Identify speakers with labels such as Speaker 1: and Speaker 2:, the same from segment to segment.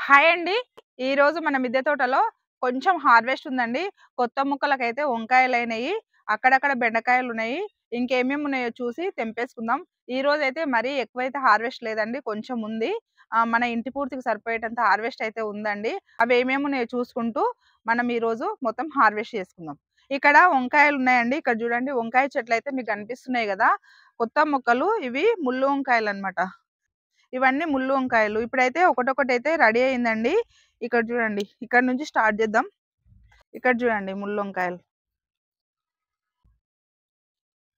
Speaker 1: Hi అండి. ఈరోజు మన మిద్దె తోటలో కొంచెం హార్వెస్ట్ ఉందండి. కొత్త మొక్కలకైతే వంకాయలైనయి, అక్కడక్కడ బెండకాయలున్నాయి. ఇంకేమేమి ఉన్నాయో చూసి తెంపేసుకుందాం. ఈరోజైతే మరీ ఎక్కువైతే హార్వెస్ట్ లేదండి. కొంచెం ఉంది. మన ఇంటి పూర్తికి సరిపోయేటంత హార్వెస్ట్ అయితే ఉందండి. అవేమేమి ఉన్నాయో చూసుకుంటూ మనం ఈరోజు మొత్తం హార్వెస్ట్ చేసుకుందాం. ఇక్కడ వంకాయలున్నాయండి. ఇక్కడ చూడండి వంకాయ చెట్లయితే మీకు కనిపిస్తున్నాయి గదా! కొత్త మొక్కలు ఇవి ముల్లు వంకాయలనమాట. ఇవన్నీ ముల్లు వంకాయలు. ఇప్పుడైతే ఒకటొకటైతే రెడీ అయిందండి. ఇక్కడ చూడండి. ఇక్కడ నుంచి స్టార్ట్ చేద్దాం. ఇక్కడ చూడండి ముల్లు వంకాయలు.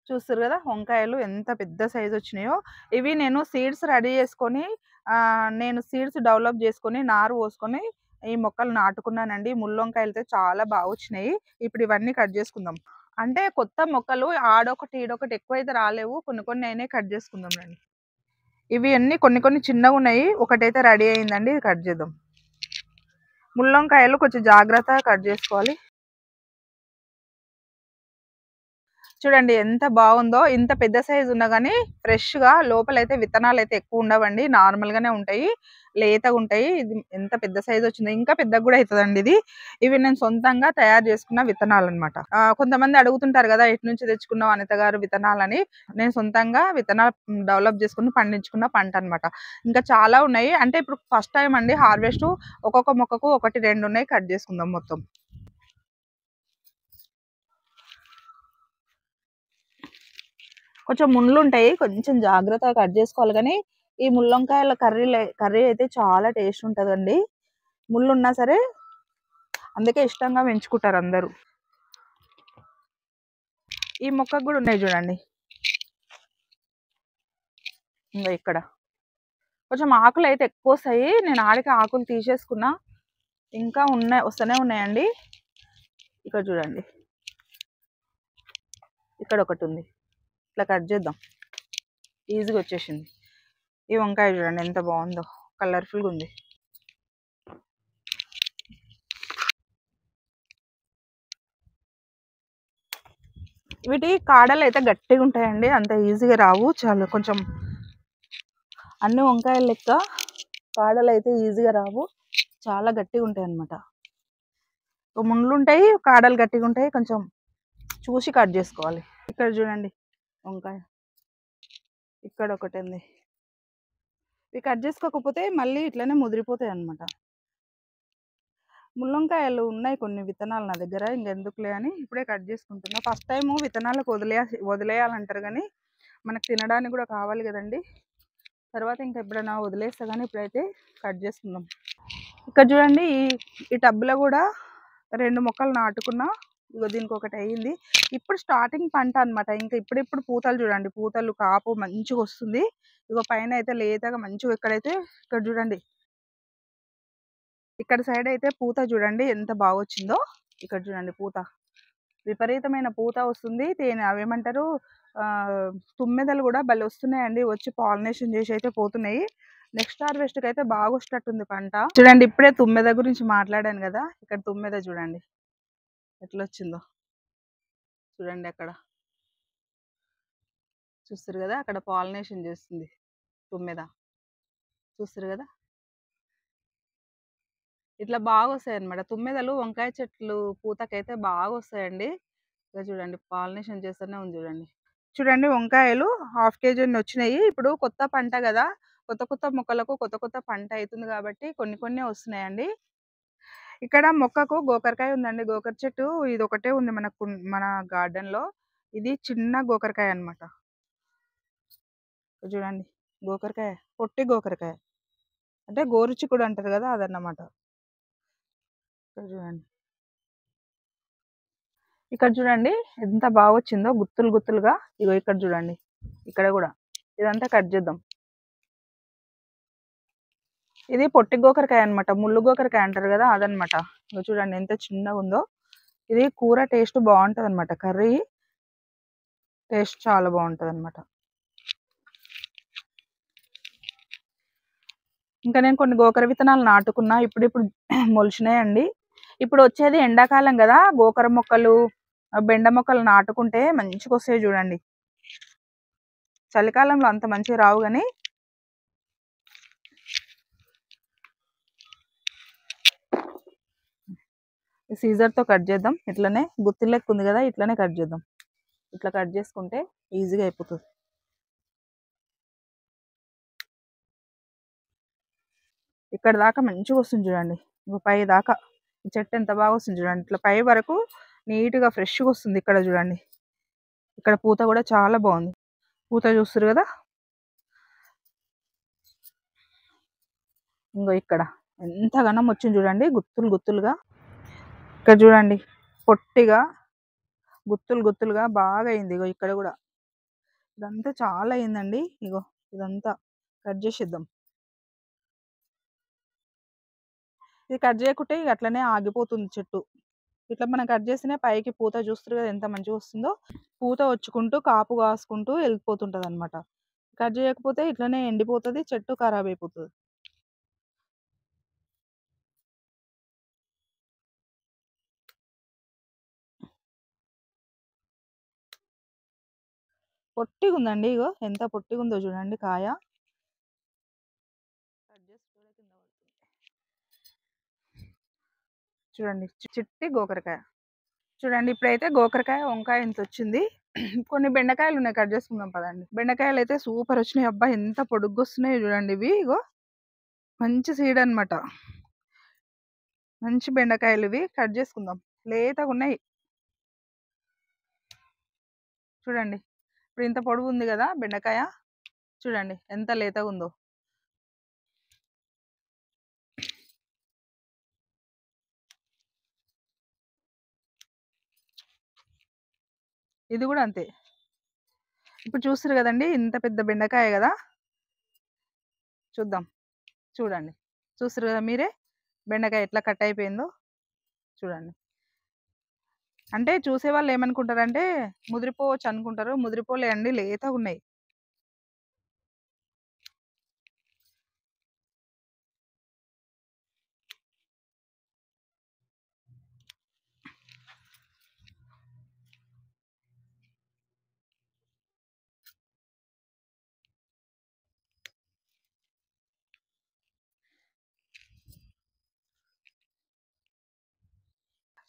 Speaker 1: చూస్తుర్రు గదా! వంకాయలు ఎంత పెద్ద సైజ్ వచ్చినాయో. ఇవి నేను సీడ్స్ రెడీ చేసుకొని నేను సీడ్స్ డెవలప్ చేసుకొని, నారు పోసుకొని ఈ మొక్కలు నాటుకున్నానండి. ముల్లు వంకాయలైతే చాలా బాగొచ్చినాయి. ఇప్పుడు ఇవన్నీ కట్ చేసుకుందాం. అంటే కొత్త మొక్కలు ఆడొకటి, ఈడొకటి ఎక్కువైతే రాలేవు. కొన్ని కొన్ని అయినాయి కట్ చేసుకుందాం రండి. ఇవి అన్నీ కొన్ని కొన్ని చిన్నగున్నాయి. ఒకటైతే రెడీ అయిందండి. ఇది కట్ చేద్దాం. ముల్లంకాయలు కొంచెం జాగ్రత్తగా కట్ చేసుకోవాలి. చూడండి ఎంత బాగుందో. ఇంత పెద్ద సైజు ఉన్నా గానీ ఫ్రెష్‌గా లోపలైతే విత్తనాలైతే ఎక్కువ ఉండవండి. నార్మల్‌గానే ఉంటాయి. లేతగా ఉంటాయి. ఇది ఎంత పెద్ద సైజ్ వచ్చిందో. ఇంకా పెద్దగా కూడా అయితదండి ఇది. ఇవి నేను సొంతంగా తయారు చేసుకున్న విత్తనాలన్నమాట. కొంతమంది అడుగుతుంటారు కదా! ఎటు నుంచి తెచ్చుకున్నావు అనిత గారు విత్తనాలని. నేను సొంతంగా విత్తనాలు డెవలప్ చేసుకొని పండించుకున్న పంట అన్నమాట. ఇంకా చాలా ఉన్నాయి. అంటే ఇప్పుడు ఫస్ట్ టైమ్ అండి హార్వెస్ట్. ఒక్కొక్క మొక్కకు 1, 2 ఉన్నాయి. కట్ చేసుకుందాం మొత్తం. కొంచెం ముళ్ళుంటాయి. కొంచెం జాగ్రత్తగా కట్ చేసుకోవాలి గానీ, ఈ ముల్లంకాయల కర్రీ అయితే చాలా టేస్ట్ ఉంటదండి. ముళ్ళున్నా సరే అందుకే ఇష్టంగా పెంచుకుంటారు అందరూ. ఈ మొక్కకు గూడా ఉన్నాయి చూడండి. ఇంగో ఇక్కడ. కొంచెం ఆకులైతే ఎక్కువొస్తాయి. నేను ఆడికి ఆకులు తీసేసుకున్నా. ఇంకా వస్తూనే ఉన్నాయండి. ఇక్కడ చూడండి. ఇక్కడ ఒకటుంది. ఇట్లా కట్ చేద్దాం. ఈజీగా వచ్చేసింది. ఈ వంకాయ చూడండి ఎంత బాగుందో. కలర్‌ఫుల్‌గా ఉంది. వీటి కాడలైతే గట్టిగా ఉంటాయండి. అంత ఈజీగా రావు. చాలా కొంచెం అన్ని వంకాయల లెక్క కాడలైతే ఈజీగా రావు. చాలా గట్టిగా ఉంటాయన్నమాట. ముళ్ళుంటాయి. కాడలు గట్టిగా ఉంటాయి. కొంచెం చూసి కట్ చేసుకోవాలి. ఇక్కడ చూడండి వంకాయ. ఇక్కడ ఒకటుంది. ఇవి కట్ చేసుకోకపోతే మళ్ళీ ఇట్లనే ముదిరిపోతాయి అన్నమాట. ముల్లంకాయలు ఉన్నాయి కొన్ని విత్తనాలు నా దగ్గర. ఇంకెందుకులే అని ఇప్పుడే కట్ చేసుకుంటున్నా. ఫస్ట్ టైము విత్తనాలకు వదిలేయాలంటారు కానీ మనకు తినడానికి కూడా కావాలి కదండి. తర్వాత ఇంకా ఎప్పుడైనా వదిలేస్తా కానీ ఇప్పుడైతే కట్ చేసుకుందాం. ఇక్కడ చూడండి ఈ టబ్లో కూడా 2 మొక్కలు నాటుకున్నా. ఇగో దీనికి ఒకటి అయ్యింది. ఇప్పుడు స్టార్టింగ్ పంట అన్నమాట. ఇంకా ఇప్పుడిప్పుడు పూతలు చూడండి. పూతలు కాపు మంచిగా వస్తుంది. ఇగో పైన అయితే లేతగా మంచిగా ఇక్కడ చూడండి. ఇక్కడ సైడ్ అయితే పూత చూడండి ఎంత బాగొచ్చిందో. ఇక్కడ చూడండి పూత. విపరీతమైన పూత వస్తుంది. అవేమంటారు తుమ్మెదలు కూడా భలే వస్తున్నాయండి. వచ్చి పాలినేషన్ చేసి అయితే పోతున్నాయి. నెక్స్ట్ హార్వెస్ట్‌కి అయితే బాగా వచ్చేటట్టుంది పంట. చూడండి ఇప్పుడే తుమ్మెద గురించి మాట్లాడాను కదా! ఇక్కడ తుమ్మెద చూడండి ఎట్లొచ్చిందో. చూడండి అక్కడ. చూస్తుర్రు కదా! అక్కడ పాలినేషన్ చేస్తుంది తుమ్మెద. చూస్తుర్రు కదా! ఇట్లా బాగొస్తాయన్నమాట. తుమ్మెదలు వంకాయ చెట్లు పూతకైతే బాగొస్తాయండి. ఇగ చూడండి పాలినేషన్ చేస్తూనే ఉంది చూడండి. చూడండి వంకాయలు హాఫ్ కేజీ వచ్చినాయి. ఇప్పుడు కొత్త పంట గదా! కొత్త కొత్త మొక్కలకు కొత్త కొత్త పంట అయితుంది కాబట్టి కొన్ని కొన్నే వస్తున్నాయండి. ఇక్కడ మొక్కకు గోకరకాయ ఉందండి. గోకర చెట్టు ఇదొకటే ఉంది మన గార్డెన్‌లో. ఇది చిన్న గోకరకాయ అన్నమాట. చూడండి గోకరకాయ. పొట్టి గోకరకాయ. అంటే గోరుచిక్కుడు అంటారు గదా! అదన్నమాట. ఇక్కడ చూడండి. ఇక్కడ చూడండి ఎంత బాగొచ్చిందో గుత్తులు గుత్తులుగా. ఇగో ఇక్కడ చూడండి. ఇక్కడ గూడా. ఇదంతా కట్ చేద్దాం. ఇది పొట్టి గోకరకాయ అన్నమాట. ముల్లు గోకరకాయ అంటారు గదా! అదన్నమాట. ఇగో చూడండి ఎంత చిన్నగుందో. ఇది కూర టేస్ట్ బావుంటదన్నమాట. కర్రీ టేస్ట్ చాలా బావుంటదన్నమాట. ఇంకా నేను కొన్ని గోకర విత్తనాలు నాటుకున్నా. ఇప్పుడిప్పుడు మొలిచినాయండి. ఇప్పుడు వచ్చేది ఎండాకాలం గదా! గోకర మొక్కలు, బెండ మొక్కలు నాటుకుంటే మంచిగొస్తాయి చూడండి. చలికాలంలో అంత మంచిగా రావు గానీ సీజర్తో కట్ చేద్దాం. ఇట్లనే గుత్తి లెక్క ఉంది కదా, ఇట్లనే కట్ చేద్దాం. ఇట్లా కట్ చేసుకుంటే ఈజీగా అయిపోతుంది. ఇక్కడ దాకా మంచిగా వస్తుంది చూడండి. పై దాకా ఈ చెట్టు ఎంత బాగా వస్తుంది చూడండి. ఇట్లా పై వరకు నీట్గా ఫ్రెష్గా వస్తుంది. ఇక్కడ చూడండి, ఇక్కడ పూత కూడా చాలా బాగుంది. పూత చూస్తారు కదా, ఇంకో ఇక్కడ ఎంత ఘనం వచ్చింది చూడండి, గుత్తులు గుత్తులుగా. ఇక్కడ చూడండి పొట్టిగా గుత్తులు గుత్తులుగా బాగా అయింది. ఇగో ఇక్కడ కూడా ఇదంతా చాలా అయిందండి. ఇగో ఇదంతా కట్ చేసేద్దాం. ఇది కట్ చేయకుంటే ఇక అట్లనే ఆగిపోతుంది చెట్టు. ఇట్లా మనం కట్ చేస్తేనే పైకి పూత చూస్తారు కదా ఎంత మంచిగా వస్తుందో. పూత వచ్చుకుంటూ కాపు కాసుకుంటూ వెళ్ళిపోతుంటది అనమాట. కట్ చేయకపోతే ఇట్లనే ఎండిపోతుంది, చెట్టు ఖరాబ్ అయిపోతుంది. పొట్టిగా ఉందండి, ఇగో ఎంత పొట్టిగా ఉందో చూడండి కాయ. చూడండి చిట్టి గోకరకాయ. చూడండి ఇప్పుడైతే గోకరకాయ వంకాయ ఇంత వచ్చింది. కొన్ని బెండకాయలు ఉన్నాయి, కట్ చేసుకుందాం పదండి. బెండకాయలు అయితే సూపర్ వచ్చినాయి. అబ్బా ఎంత పొడుగ్గా వస్తున్నాయి చూడండి. ఇవి ఇగో మంచి సీడ్ అనమాట. మంచి బెండకాయలు ఇవి, కట్ చేసుకుందాం. లేతగా ఉన్నాయి చూడండి. ఇప్పుడు ఇంత పొడుగు ఉంది కదా బెండకాయ, చూడండి ఎంత లేతగా ఉందో. ఇది కూడా అంతే. ఇప్పుడు చూస్తారు కదండి ఇంత పెద్ద బెండకాయ కదా. చూద్దాం, చూడండి చూస్తారు కదా మీరే బెండకాయ ఎట్లా కట్ అయిపోయిందో చూడండి. అంటే చూసే వాళ్ళు ఏమనుకుంటారంటే ముదిరిపోవచ్చు అనుకుంటారు. ముదిరిపోలే అండి, లేతగా ఉన్నాయి.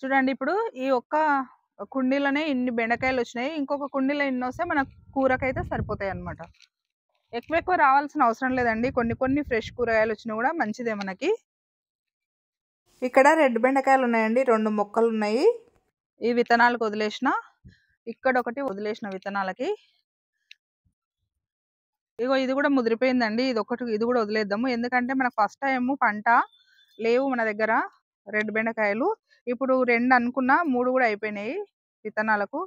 Speaker 1: చూడండి ఇప్పుడు ఈ ఒక్క కుండీలోనే ఇన్ని బెండకాయలు వచ్చినాయి. ఇంకొక కుండీలో ఇన్ని వస్తే మన కూరకైతే సరిపోతాయి అన్నమాట. ఎక్కువ ఎక్కువ రావాల్సిన అవసరం లేదండి. కొన్ని కొన్ని ఫ్రెష్ కూరగాయలు వచ్చినా కూడా మంచిదే మనకి. ఇక్కడ రెడ్ బెండకాయలు ఉన్నాయండి, 2 మొక్కలు ఉన్నాయి. ఈ విత్తనాలకు వదిలేసిన, ఇక్కడ ఒకటి వదిలేసిన విత్తనాలకి. ఇగో ఇది కూడా ముదిరిపోయిందండి. ఇది కూడా వదిలేద్దాము. ఎందుకంటే మనకు ఫస్ట్ టైం పంట లేవు మన దగ్గర రెడ్ బెండకాయలు. ఇప్పుడు 2 అనుకున్నా 3 కూడా అయిపోయినాయి విత్తనాలకు.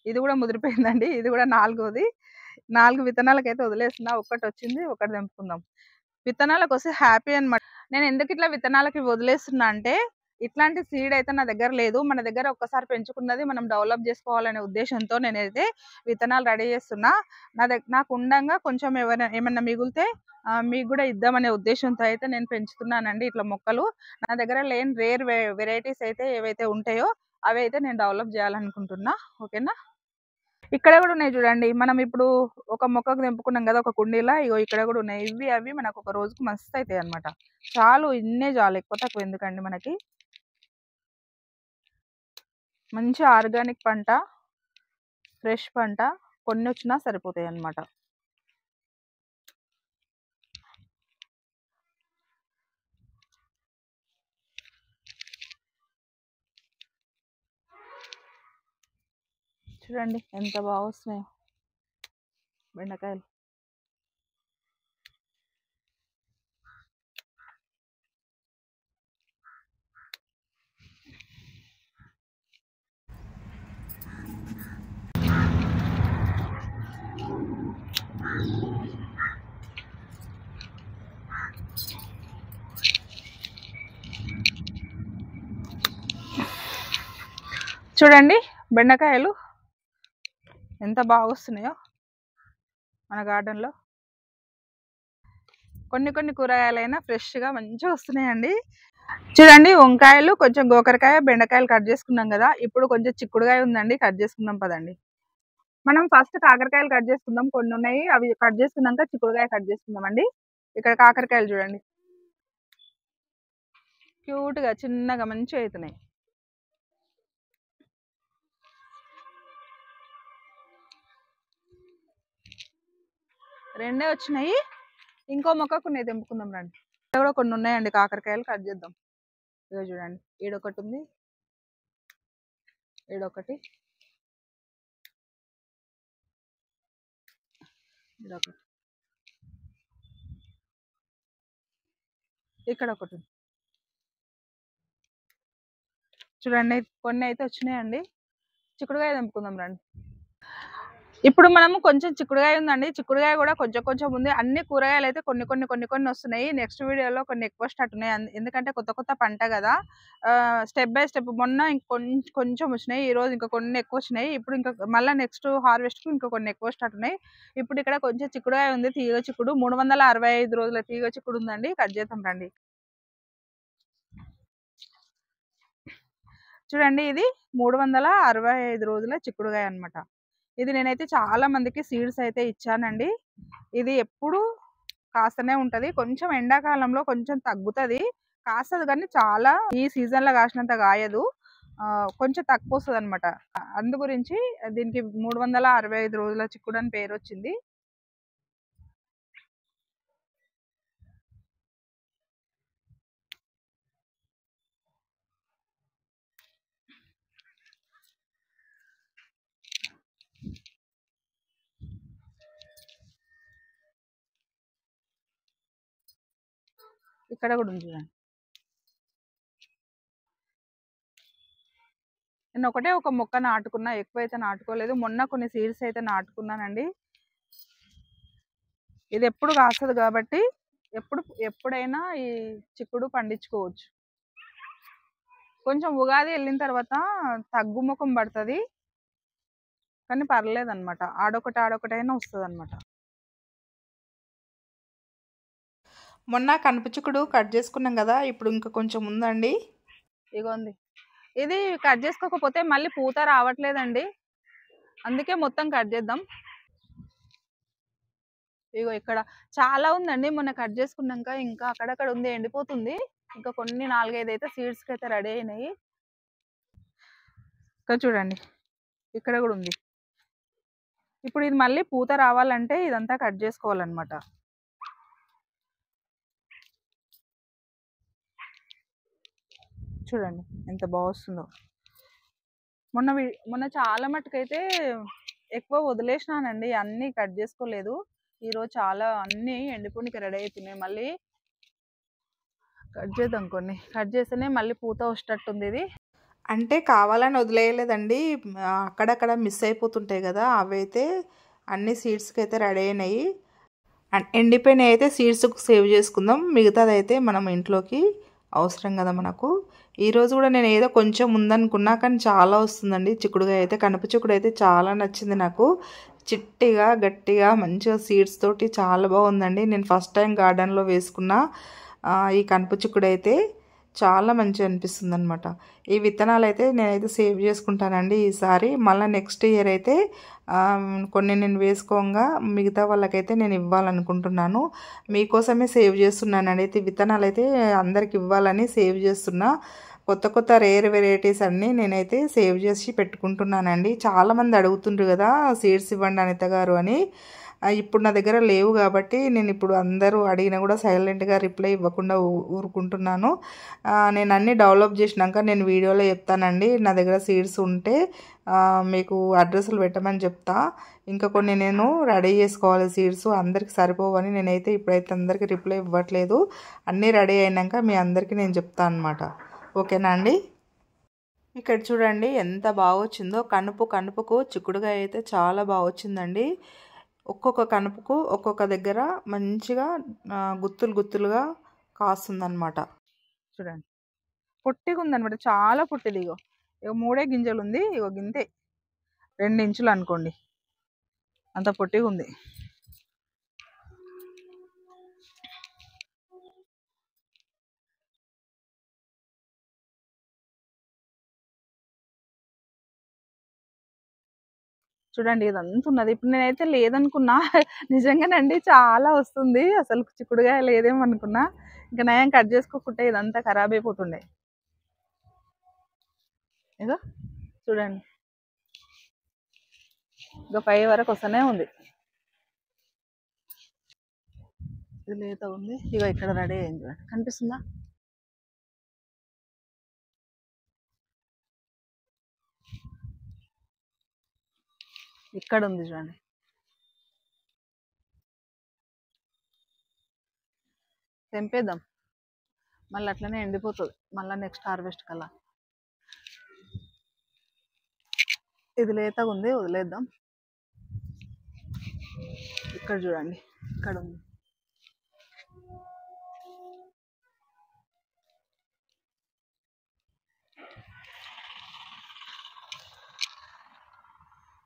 Speaker 1: ఇది కూడా ముదిరిపోయిందండి. ఇది కూడా 4వది. 4 విత్తనాలకైతే వదిలేసిన. ఒకటి వచ్చింది, ఒకటి తెంపుకుందాం. విత్తనాలకు వస్తే హ్యాపీ అనమాట. నేను ఎందుకు ఇట్లా విత్తనాలకి వదిలేస్తున్నా అంటే, ఇట్లాంటి సీడ్ అయితే నా దగ్గర లేదు. మన దగ్గర ఒక్కసారి పెంచుకున్నది మనం డెవలప్ చేసుకోవాలనే ఉద్దేశంతో నేనైతే విత్తనాలు రెడీ చేస్తున్నా. నాకు ఉండంగా కొంచెం ఏమన్నా మిగిలితే మీకు కూడా ఇద్దామనే ఉద్దేశంతో అయితే నేను పెంచుతున్నానండి ఇట్లా మొక్కలు. నా దగ్గర లేని రేర్ వెరైటీస్ అయితే ఏవైతే ఉంటాయో అవి అయితే నేను డెవలప్ చేయాలనుకుంటున్నా. ఓకేనా. ఇక్కడ కూడా ఉన్నాయి చూడండి. మనం ఇప్పుడు ఒక మొక్కకు తెంపుకున్నాం కదా ఒక కుండీలా. ఇగో ఇక్కడ కూడా ఉన్నాయి. ఇవి అవి మనకు ఒక రోజుకు మస్తు అవుతాయి అనమాట. చాలు, ఇన్నే చాలు, ఎక్కువ తక్కువ ఎందుకండి మనకి. మంచి ఆర్గానిక్ పంట, ఫ్రెష్ పంట, కొన్ని వచ్చినా సరిపోతాయి అన్నమాట. చూడండి ఎంత బాగా వస్తున్నాయో బెండకాయలు. చూడండి బెండకాయలు ఎంత బాగా వస్తున్నాయో మన గార్డెన్లో. కొన్ని కొన్ని కూరగాయలైనా ఫ్రెష్గా మంచిగా వస్తున్నాయండి. చూడండి వంకాయలు, కొంచెం గోకరకాయ, బెండకాయలు కట్ చేసుకున్నాం కదా. ఇప్పుడు కొంచెం చిక్కుడుకాయ ఉందండి, కట్ చేసుకుందాం పదండి. మనం ఫస్ట్ కాకరకాయలు కట్ చేసుకుందాం. కొన్ని ఉన్నాయి, అవి కట్ చేసుకున్నాక చిక్కుడుకాయ కట్ చేసుకుందాం అండి. ఇక్కడ కాకరకాయలు చూడండి క్యూట్గా చిన్నగా మంచిగా అవుతున్నాయి. రెండే వచ్చినాయి. ఇంకో మొక్క కొన్ని తెంపుకుందాం రండి. ఇక్కడ కూడా కొన్ని ఉన్నాయండి కాకరకాయలు, కట్ చేద్దాం. ఇగో చూడండి, ఈడొకటి ఉంది, ఈడొకటి, ఈడొకటి, ఇక్కడ ఒకటి ఉంది. చూడండి కొన్ని అయితే వచ్చినాయండి. చిక్కుడుకాయ తెంపుకుందాం రండి. ఇప్పుడు మనము కొంచెం చిక్కుడుకాయ ఉందండి, చిక్కుడుకాయ కూడా కొంచెం కొంచెం ఉంది. అన్ని కూరగాయలు అయితే కొన్ని కొన్ని కొన్ని కొన్ని వస్తున్నాయి. నెక్స్ట్ వీడియోలో కొన్ని ఎక్కువ స్టార్ట్ ఉన్నాయి. ఎందుకంటే కొత్త కొత్త పంట కదా, స్టెప్ బై స్టెప్. మొన్న కొంచెం వచ్చినాయి, ఈ రోజు ఇంకా కొన్ని ఎక్కువ వచ్చినాయి. ఇప్పుడు ఇంకా మళ్ళీ నెక్స్ట్ హార్వెస్ట్ కు ఇంకా కొన్ని ఎక్కువ స్టార్ట్ ఉన్నాయి. ఇప్పుడు ఇక్కడ కొంచెం చిక్కుడుకాయ ఉంది, తీగ చిక్కుడు. 365 రోజుల తీగ చిక్కుడు ఉందండి, కట్ చేద్దాం రండి. చూడండి, ఇది 365 రోజుల చిక్కుడుకాయ అన్నమాట. ఇది నేనైతే చాలా మందికి సీడ్స్ అయితే ఇచ్చానండి. ఇది ఎప్పుడు కాస్తనే ఉంటది. కొంచెం ఎండాకాలంలో కొంచెం తగ్గుతుంది, కాస్తది కానీ చాలా ఈ సీజన్ లో కాసినంత కాయదు. కొంచెం తక్కువ వస్తుంది అనమాట. అందు గురించి దీనికి 365 రోజుల చిక్కుడు అని పేరు వచ్చింది. ఇక్కడ కూడా ఉంది చూడండి. నేను ఒకటే ఒక మొక్క నాటుకున్నా, ఎక్కువైతే నాటుకోలేదు. మొన్న కొన్ని సీడ్స్ అయితే నాటుకున్నానండి. ఇది ఎప్పుడు కాస్తుంది కాబట్టి ఎప్పుడైనా ఈ చిక్కుడు పండించుకోవచ్చు. కొంచెం ఉగాది వెళ్ళిన తర్వాత తగ్గుముఖం పడుతుంది, కానీ పర్లేదు అనమాట. ఆడొకటైనా వస్తుంది అనమాట. మొన్న కనుపు చిక్కుడు కట్ చేసుకున్నాం కదా, ఇప్పుడు ఇంకా కొంచెం ఉందండి. ఇగోంది, ఇది కట్ చేసుకోకపోతే మళ్ళీ పూత రావట్లేదండి, అందుకే మొత్తం కట్ చేద్దాం. ఇగో ఇక్కడ చాలా ఉందండి, మొన్న కట్ చేసుకున్నాక ఇంకా అక్కడక్కడ ఉంది, ఎండిపోతుంది. ఇంకా కొన్ని 4-5 అయితే సీడ్స్కి అయితే రెడీ అయినాయి. ఇక్కడ చూడండి, ఇక్కడ కూడా ఉంది. ఇప్పుడు ఇది మళ్ళీ పూత రావాలంటే ఇదంతా కట్ చేసుకోవాలన్నమాట. చూడండి ఎంత బాగా వస్తుందో. మొన్న చాలా మటుకైతే ఎక్కువ వదిలేసినానండి, అన్నీ కట్ చేసుకోలేదు. ఈరోజు చాలా అన్నీ ఎండిపోనికి రెడీ అవుతున్నాయి. మళ్ళీ కట్ చేద్దాం, కొన్ని కట్ చేస్తేనే మళ్ళీ పూత వచ్చేటట్టుంది. ఇది అంటే కావాలని వదిలేయలేదండి, అక్కడక్కడ మిస్ అయిపోతుంటాయి కదా, అవైతే అన్ని సీడ్స్కి అయితే రెడీ అయినాయి. ఎండిపోయినవి అయితే సీడ్స్కి సేవ్ చేసుకుందాం, మిగతాది అయితే మనం ఇంట్లోకి అవసరం కదా మనకు. ఈరోజు కూడా నేను ఏదో కొంచెం ఉందనుకున్నా, కానీ చాలా వస్తుందండి చిక్కుడుగా అయితే. కనుపు చిక్కుడు అయితే చాలా నచ్చింది నాకు, చిట్టిగా గట్టిగా మంచిగా సీడ్స్ తోటి చాలా బాగుందండి. నేను ఫస్ట్ టైం గార్డెన్లో వేసుకున్న ఈ కనుపు చిక్కుడు అయితే చాలా మంచిగా అనిపిస్తుంది అనమాట. ఈ విత్తనాలు అయితే నేనైతే సేవ్ చేసుకుంటానండి ఈసారి. మళ్ళీ నెక్స్ట్ ఇయర్ అయితే కొన్ని నేను వేసుకోగా మిగతా వాళ్ళకైతే నేను ఇవ్వాలనుకుంటున్నాను. మీకోసమే సేవ్ చేస్తున్నానండి. అయితే విత్తనాలు అయితే అందరికి ఇవ్వాలని సేవ్ చేస్తున్నా. కొత్త కొత్త రేర్ వెరైటీస్ అన్నీ నేనైతే సేవ్ చేసి పెట్టుకుంటున్నానండి. చాలామంది అడుగుతుండ్రు కదా సీడ్స్ ఇవ్వండి అనిత గారు అని. ఇప్పుడు నా దగ్గర లేవు కాబట్టి నేను ఇప్పుడు అందరూ అడిగినా కూడా సైలెంట్గా రిప్లై ఇవ్వకుండా ఊరుకుంటున్నాను. నేను అన్నీ డెవలప్ చేసినాక నేను వీడియోలో చెప్తానండి. నా దగ్గర సీడ్స్ ఉంటే మీకు అడ్రస్లు పెట్టమని చెప్తా. ఇంకా కొన్ని నేను రెడీ చేసుకోవాలి సీడ్స్, అందరికి సరిపోవని నేనైతే ఇప్పుడైతే అందరికీ రిప్లై ఇవ్వట్లేదు. అన్నీ రెడీ అయినాక మీ అందరికీ నేను చెప్తాను అనమాట. ఓకేనా అండి? ఇక్కడ చూడండి ఎంత బాగా వచ్చిందో. కనుపుకు చిక్కుడుగా అయితే చాలా బాగా వచ్చిందండి. ఒక్కొక్క కనుపుకు ఒక్కొక్క దగ్గర మంచిగా గుత్తులుగా కాస్తుందన్నమాట. చూడండి పొట్టిగా ఉందన్నమాట, చాలా పొట్టిది. ఇగో 3 గింజలు ఉంది, ఇగో గింతే 2 ఇంచులు అనుకోండి, అంత పొట్టిగా ఉంది. చూడండి ఇదంతా ఉన్నది. ఇప్పుడు నేనైతే లేదనుకున్నా, నిజంగానండి చాలా వస్తుంది. అసలు చిక్కుడుగా లేదేమనుకున్నా, ఇంకా నయం కట్ చేసుకోకుంటే ఇదంతా ఖరాబ్ అయిపోతుండే. ఇగో చూడండి, ఇక 5 వరకు వస్తూనే ఉంది. ఇది లేత ఉంది. ఇగో ఇక్కడ రెడీ అయింది చూడండి, కనిపిస్తుందా? ఇక్కడ ఉంది చూడండి. తెంపేద్దాం, మళ్ళీ అట్లనే ఎండిపోతుంది మళ్ళీ నెక్స్ట్ హార్వెస్ట్ కల్లా. ఇది లేతగా ఉంది, వదిలేద్దాం. ఇక్కడ చూడండి, ఇక్కడ ఉంది.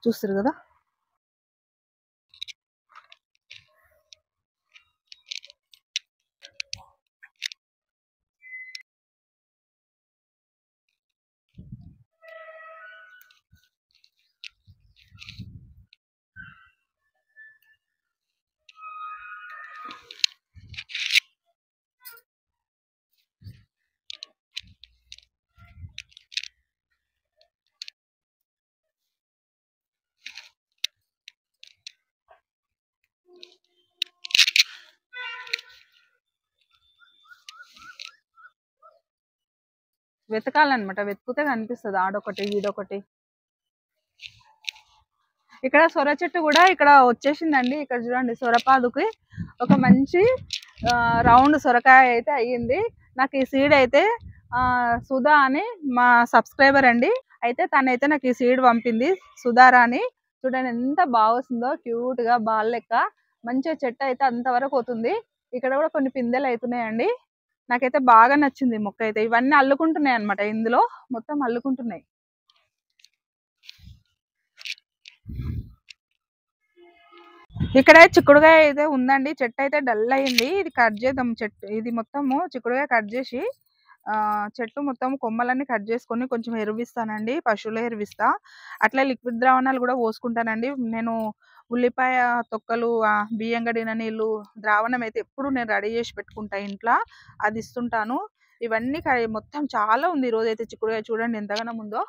Speaker 1: చూస్తారు కదా, వెతకాలన్నమాట, వెతుకుతే కనిపిస్తుంది ఆడొకటి ఈడొకటి. ఇక్కడ సొర చెట్టు కూడా ఇక్కడ వచ్చేసిందండి. ఇక్కడ చూడండి, సొరపాదుకి ఒక మంచి రౌండ్ సొరకాయ అయితే అయ్యింది. నాకు ఈ సీడ్ అయితే సుధా అని మా సబ్స్క్రైబర్ అండి, అయితే తనైతే నాకు ఈ సీడ్ పంపింది, సుధారా అని. చూడండి ఎంత బాగా వస్తుందో, క్యూట్ గా బాల్ లెక్క మంచిగా చెట్టు అయితే అంతవరకు అవుతుంది. ఇక్కడ కూడా కొన్ని పిందెలు అవుతున్నాయండి. నాకైతే బాగా నచ్చింది మొక్క అయితే. ఇవన్నీ అల్లుకుంటున్నాయి అనమాట, ఇందులో మొత్తం అల్లుకుంటున్నాయి. ఇక్కడ చిక్కుడుగాయ అయితే ఉందండి, చెట్టు అయితే డల్ అయింది. ఇది కట్ చేద్దాం, చెట్టు ఇది మొత్తము చిక్కుడుగాయ కట్ చేసి చెట్టు మొత్తం కొమ్మలన్నీ కట్ చేసుకొని కొంచెం ఎరువిస్తానండి, పశువుల ఎరువిస్తా. అట్లా లిక్విడ్ ద్రావణాలు కూడా పోసుకుంటానండి నేను. ఉల్లిపాయ తొక్కలు, బియ్యం గడిన నీళ్ళు, ద్రావణం అయితే ఎప్పుడు నేను రెడీ చేసి పెట్టుకుంటా ఇంట్లో, అది ఇస్తుంటాను. ఇవన్నీ మొత్తం చాలా ఉంది ఈరోజు అయితే చిక్కుడుగాయ. చూడండి ఎంతగానో ఉందో.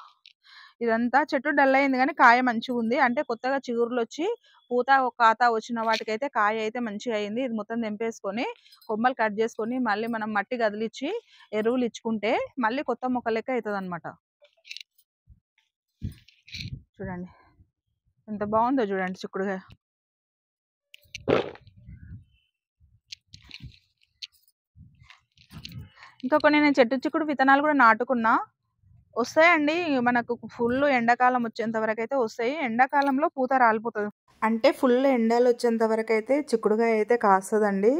Speaker 1: ఇదంతా చెట్టు డల్ అయింది కానీ కాయ మంచిగా ఉంది, అంటే కొత్తగా చిగురులు వచ్చి పూత కాత వచ్చిన వాటికైతే కాయ అయితే మంచిగా అయింది. ఇది మొత్తం తెంపేసుకొని కొమ్మలు కట్ చేసుకొని మళ్ళీ మనం మట్టి కదిలిచ్చి ఎరువులు ఇచ్చుకుంటే మళ్ళీ కొత్త మొక్క లెక్క అవుతుంది అనమాట. చూడండి ఎంత బాగుందో, చూడండి చిక్కుడుగా. ఇంకా కొన్ని నేను చెట్టు చిక్కుడు విత్తనాలు కూడా నాటుకున్నా, వస్తాయండి. మనకు ఫుల్ ఎండాకాలం వచ్చేంత వరకు అయితే వస్తాయి. ఎండాకాలంలో పూత రాలిపోతుంది, అంటే ఫుల్ ఎండలు వచ్చేంత వరకు అయితే చిక్కుడుగాయ అయితే కాస్తుందండి.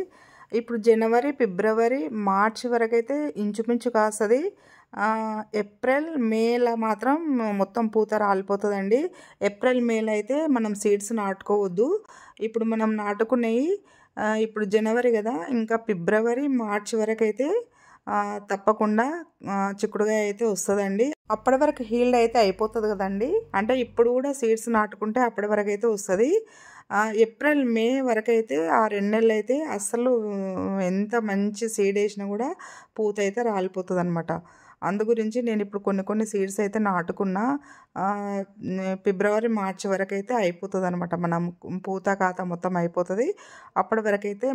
Speaker 1: ఇప్పుడు జనవరి, ఫిబ్రవరి, మార్చి వరకు అయితే ఇంచుమించు కాస్తుంది. ఏప్రిల్, మేలో మాత్రం మొత్తం పూత రాలిపోతుందండి. ఏప్రిల్, మేలో అయితే మనం సీడ్స్ నాటుకోవద్దు. ఇప్పుడు మనం నాటుకునేవి ఇప్పుడు జనవరి కదా, ఇంకా ఫిబ్రవరి, మార్చి వరకు అయితే తప్పకుండా చిక్కుడుగాయ అయితే వస్తుందండి. అప్పటి వరకు హీల్డ్ అయితే అయిపోతుంది కదండి, అంటే ఇప్పుడు కూడా సీడ్స్ నాటుకుంటే అప్పటి వరకు అయితే వస్తుంది. ఏప్రిల్, మే వరకు అయితే ఆ 2 నెలలు అయితే అస్సలు ఎంత మంచి సీడ్ వేసినా కూడా పూత అయితే రాలిపోతుంది అనమాట. అందు గురించి నేను ఇప్పుడు కొన్ని సీడ్స్ అయితే నాటుకున్నా. ఫిబ్రవరి, మార్చి వరకు అయితే అయిపోతుంది అనమాట, మనం పూత కాత మొత్తం అయిపోతుంది. అప్పటి వరకు అయితే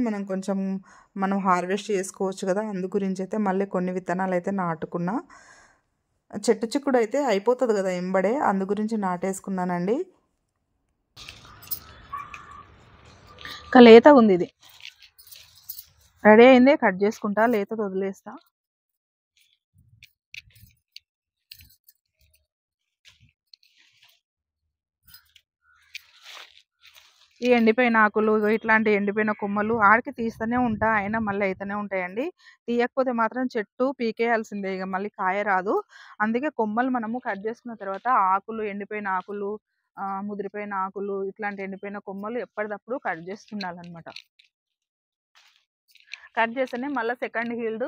Speaker 1: మనం హార్వెస్ట్ చేసుకోవచ్చు కదా. అందు గురించి అయితే మళ్ళీ కొన్ని విత్తనాలు అయితే నాటుకున్నా. చెట్టు చిక్కుడు అయితే అయిపోతుంది కదా ఎంబడే, అందు గురించి నాటేసుకున్నానండి. ఇంకా లేత ఉంది, ఇది రెడీ అయిందే, కట్ చేసుకుంటా, లేత వదిలేస్తా. ఈ ఎండిపోయిన ఆకులు, ఇట్లాంటి ఎండిపోయిన కొమ్మలు ఆడికి తీస్తూనే ఉంటా, అయినా మళ్ళీ అయితేనే ఉంటాయండి. తీయకపోతే మాత్రం చెట్టు పీకేయాల్సిందే, ఇక మళ్ళీ కాయ రాదు. అందుకే కొమ్మలు మనము కట్ చేసుకున్న తర్వాత ఆకులు, ఎండిపోయిన ఆకులు, ముదిరిపోయిన ఆకులు, ఇట్లాంటి ఎండిపోయిన కొమ్మలు ఎప్పటికప్పుడు కట్ చేస్తుండాలన్నమాట. కట్ చేస్తేనే మళ్ళీ సెకండ్ హీల్డ్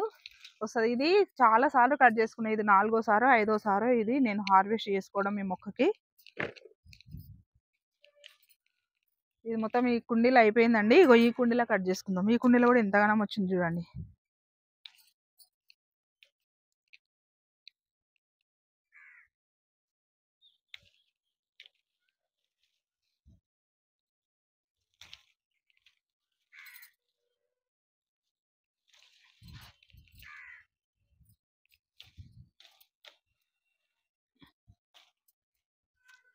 Speaker 1: వస్తుంది. ఇది చాలా సార్లు కట్ చేసుకున్నాయి, ఇది 4వ సారో 5వ సారో ఇది నేను హార్వెస్ట్ చేసుకోవడం ఈ మొక్కకి. ఇది మొత్తం ఈ కుండీలో అయిపోయిందండి. ఇగో ఈ కుండీలో కట్ చేసుకుందాం. ఈ కుండీలో కూడా ఎంతగానో వచ్చింది చూడండి.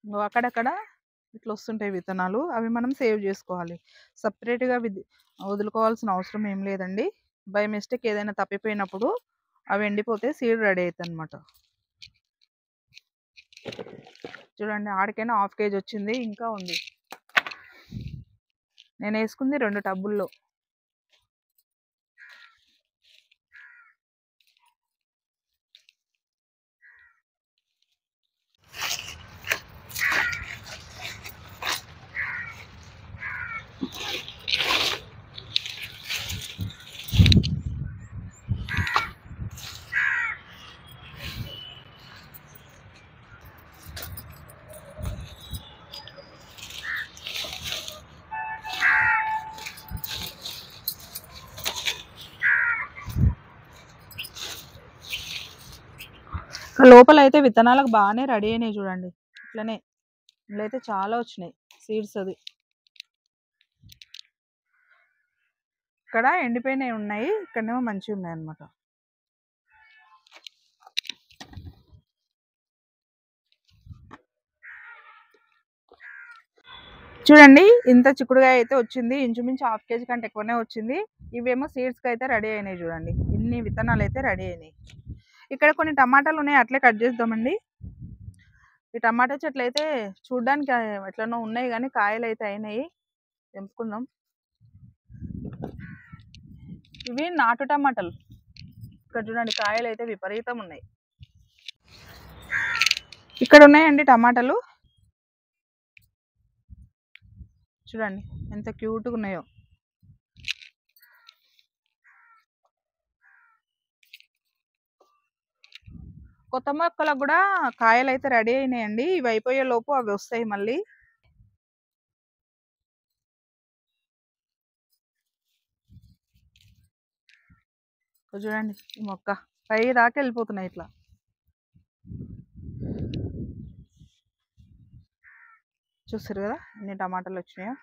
Speaker 1: ఇంగో అక్కడక్కడ ఇట్లా వస్తుంటాయి విత్తనాలు. అవి మనం సేవ్ చేసుకోవాలి. సెపరేట్‌గా వదులుకోవాల్సిన అవసరం ఏం లేదండి. బై మిస్టేక్ ఏదైనా తప్పిపోయినప్పుడు అవి ఎండిపోతే సీడ్ రెడీ అయిద్దనమాట. చూడండి ఆడికైనా హాఫ్ కేజీ వచ్చింది. ఇంకా ఉంది. నేనేసుకుంది 2 టబ్బుల్లో. లోపలైతే విత్తనాలకు బాగానే రెడీ అయినాయి చూడండి. ఇట్లనే ఇందులో అయితే చాలా వచ్చినాయి సీడ్స్ అది. ఇక్కడ ఎండిపోయినవి ఉన్నాయి. ఇక్కడనేమో మంచిగా ఉన్నాయి అన్నమాట. చూడండి ఇంత చిక్కుడుగాయ అయితే వచ్చింది. ఇంచుమించు హాఫ్ కేజీ కంటే ఎక్కువనే వచ్చింది. ఇవేమో సీడ్స్కి అయితే రెడీ అయినాయి చూడండి. ఇన్ని విత్తనాలు అయితే రెడీ అయినాయి. ఇక్కడ కొన్ని టమాటాలు ఉన్నాయి, అట్లే కట్ చేద్దామండి. ఈ టమాటా చెట్లు అయితే చూడడానికి ఎట్లనో ఉన్నాయి కానీ కాయలు అయితే అయినాయి. తెంపుకుందాం. ఇవి నాటు టమాటాలు. ఇక్కడ చూడండి కాయలు అయితే విపరీతం ఉన్నాయి. ఇక్కడ ఉన్నాయండి టమాటాలు. చూడండి ఎంత క్యూట్గా ఉన్నాయో. కొత్త మొక్కలకు కూడా కాయలు అయితే రెడీ అయినాయండి. ఇవి అయిపోయే లోపు అవి వస్తాయి మళ్ళీ. చూడండి ఈ మొక్క పై దాకా వెళ్ళిపోతున్నాయి ఇట్లా. చూస్తారు కదా ఎన్ని టమాటాలు వచ్చినాయో.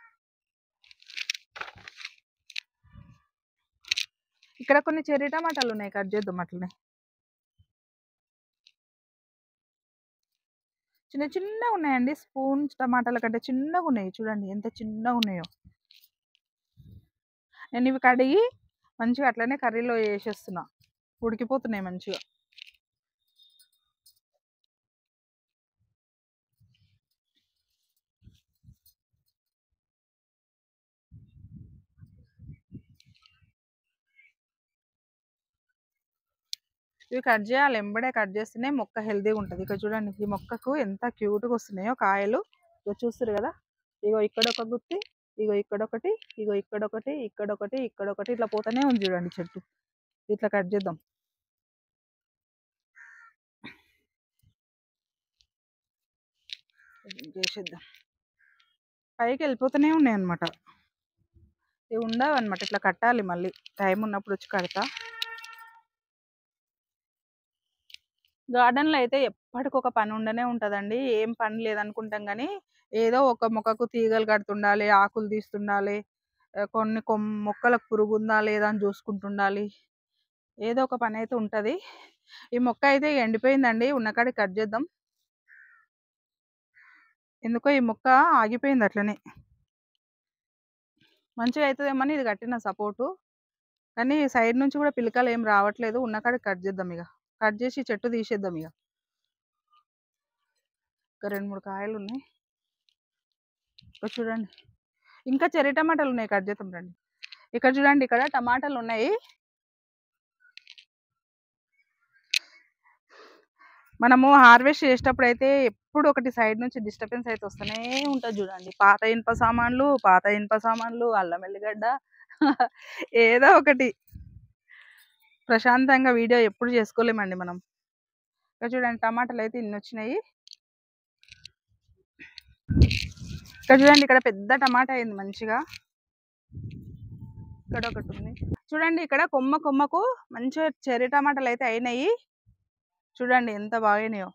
Speaker 1: ఇక్కడ కొన్ని చెర్రీ టమాటాలు ఉన్నాయి, కట్ చేద్దాం అట్లనే. చిన్న చిన్నగా ఉన్నాయండి, స్పూన్ టమాటాల కంటే చిన్నగా ఉన్నాయి. చూడండి ఎంత చిన్నగా ఉన్నాయో. నేను ఇవి కడిగి మంచిగా అట్లనే కర్రీలో వేసేస్తున్నా, ఉడికిపోతున్నాయి మంచిగా. ఇవి కట్ చేయాలి, ఎంబడే కట్ చేస్తేనే మొక్క హెల్తీగా ఉంటుంది. ఇక చూడండి ఈ మొక్కకు ఎంత క్యూట్గా వస్తున్నాయో కాయలు. ఇక చూస్తారు కదా, ఇగో ఇక్కడ ఒక గుత్తి, ఇగో ఇక్కడొకటి, ఇగో ఇక్కడొకటి, ఇక్కడొకటి, ఇక్కడొకటి, ఇట్లా పోతూనే ఉంది చూడండి చెట్టు. ఇట్లా కట్ చేద్దాం. చేసేద్దాం. పైకి వెళ్ళిపోతూనే ఉన్నాయి అన్నమాట. ఇవి ఉండవు అనమాట, ఇట్లా కట్టాలి. మళ్ళీ టైం ఉన్నప్పుడు వచ్చి కడతా. గార్డెన్లో అయితే ఎప్పటికొక పని ఉండనే ఉంటుందండి. ఏం పని లేదనుకుంటాం కానీ ఏదో ఒక మొక్కకు తీగలు కడుతుండాలి, ఆకులు తీస్తుండాలి, కొన్ని మొక్కలకు పురుగు ఉందా లేదా అని చూసుకుంటుండాలి. ఏదో ఒక పని అయితే ఉంటుంది. ఈ మొక్క అయితే ఎండిపోయిందండి, ఉన్నకాడి కట్ చేద్దాం. ఎందుకో ఈ మొక్క ఆగిపోయింది అట్లనే. మంచిగా అవుతుందేమని ఇది కట్టిన సపోర్టు, కానీ సైడ్ నుంచి కూడా పిలకలు ఏం రావట్లేదు. ఉన్నకాడికి కట్ చేద్దాం. ఇక కట్ చేసి చెట్టు తీసేద్దాం. ఇక 2-3 కాయలు ఉన్నాయి. ఇక్కడ చూడండి ఇంకా చెర్రీ టమాటాలు ఉన్నాయి, కట్ చేద్దాం రండి. ఇక్కడ చూడండి ఇక్కడ టమాటాలు ఉన్నాయి. మనము హార్వెస్ట్ చేసేటప్పుడు అయితే ఎప్పుడు ఒకటి సైడ్ నుంచి డిస్టర్బెన్స్ అయితే వస్తూనే ఉంటుంది చూడండి. పాత ఇనుప సామాన్లు, అల్లం ఎల్లిగడ్డ ఏదో ఒకటి. ప్రశాంతంగా వీడియో ఎప్పుడు చేసుకోలేమండి మనం. ఇక్కడ చూడండి టమాటాలు అయితే ఇన్ని వచ్చినాయి. ఇక్కడ చూడండి ఇక్కడ పెద్ద టమాటా అయింది మంచిగా. ఇక్కడ ఒకటి ఉంది చూడండి. ఇక్కడ కొమ్మకు మంచిగా చెర్రీ టమాటాలు అయితే అయినాయి. చూడండి ఎంత బాగాయినాయో.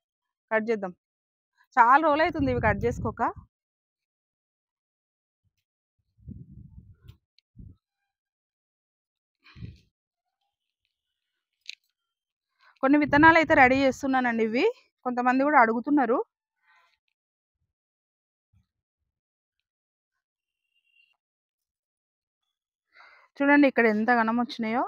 Speaker 1: కట్ చేద్దాం. చాలా రోజులు అవుతుంది ఇవి కట్ చేసుకోక. కొన్ని విత్తనాలు అయితే రెడీ చేస్తున్నానండి. ఇవి కొంతమంది కూడా అడుగుతున్నారు. చూడండి ఇక్కడ ఎంత ఘనం వచ్చినాయో.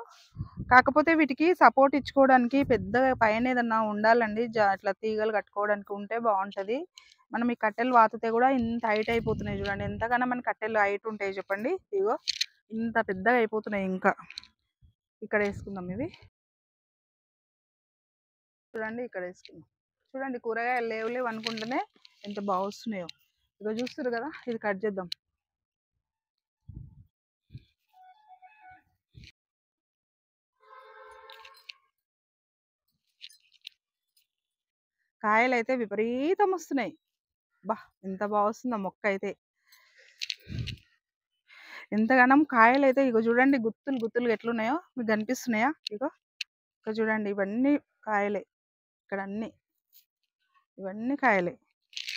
Speaker 1: కాకపోతే వీటికి సపోర్ట్ ఇచ్చుకోవడానికి పెద్దగా పైన ఏదన్నా ఉండాలండి. ఇట్లా తీగలు కట్టుకోవడానికి ఉంటే బాగుంటది. మనం ఈ కట్టెలు వాతితే కూడా ఇంత హైట్ అయిపోతున్నాయి చూడండి. ఎంతగానో మన కట్టెలు హైట్ ఉంటాయి చెప్పండి. ఇగో ఇంత పెద్దగా అయిపోతున్నాయి. ఇంకా ఇక్కడ వేసుకుందాం ఇవి. చూడండి ఇక్కడ వేసుకుందాం. చూడండి కూరగాయలు లేవు లేవు అనుకుంటేనే ఎంత బాగా వస్తున్నాయో. ఇక చూస్తారు కదా, ఇది కట్ చేద్దాం. కాయలు అయితే విపరీతం వస్తున్నాయి. బా ఎంత బాగా వస్తుందో మొక్క అయితే. ఎంతగానం కాయలు అయితే ఇగో చూడండి, గుత్తులు గుత్తులు ఎట్లున్నాయో మీకు కనిపిస్తున్నాయా? ఇగో ఇక్కడ చూడండి, ఇవన్నీ కాయలే. ఇక్కడ అన్ని ఇవన్నీ కాయలే.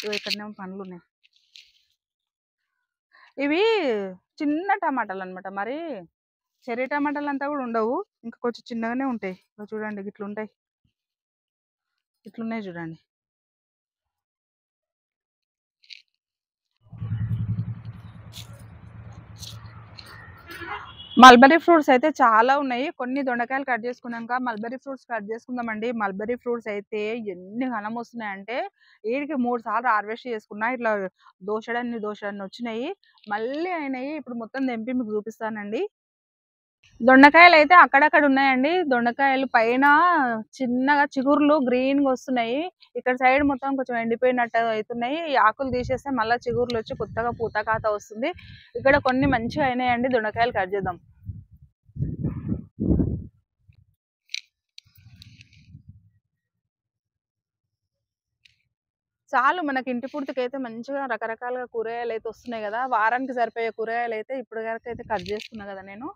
Speaker 1: ఇగో ఇక్కడనేమో పండ్లు ఉన్నాయి. ఇవి చిన్న టమాటాలు అనమాట. మరి చెర్రీ టమాటాలు అంతా కూడా ఉండవు, ఇంకా కొంచెం చిన్నగానే ఉంటాయి. ఇగో చూడండి ఇట్లుంటాయి, ఇట్లున్నాయి చూడండి. మల్బరీ ఫ్రూట్స్ అయితే చాలా ఉన్నాయి. కొన్ని దొండకాయలు కట్ చేసుకున్నాక మల్బరీ ఫ్రూట్స్ కట్ చేసుకుందామండి. మల్బరీ ఫ్రూట్స్ అయితే ఎన్ని ఘనం వస్తున్నాయంటే వీడికి 3 సార్లు హార్వెస్ట్ చేసుకున్నా. ఇట్లా దోషడన్ని వచ్చినాయి, మళ్ళీ అయినాయి. ఇప్పుడు మొత్తం తెంపి మీకు చూపిస్తానండి. దొండకాయలు అయితే అక్కడక్కడ ఉన్నాయండి. దొండకాయలు పైన చిన్నగా చిగుర్లు గ్రీన్ గా వస్తున్నాయి. ఇక్కడ సైడ్ మొత్తం కొంచెం ఎండిపోయినట్టు అవుతున్నాయి. ఈ ఆకులు తీసేస్తే మళ్ళీ చిగుర్లు వచ్చి కొత్తగా పూత కాత వస్తుంది. ఇక్కడ కొన్ని మంచిగా అయినాయండి. దొండకాయలు కట్ చేద్దాం. చాలు మనకి ఇంటి పూర్తికి అయితే మంచిగా రకరకాలుగా కూరగాయలు అయితే వస్తున్నాయి కదా. వారానికి సరిపోయే కూరగాయలు అయితే ఇప్పుడు వరకు అయితే కట్ చేసుకున్నా కదా నేను.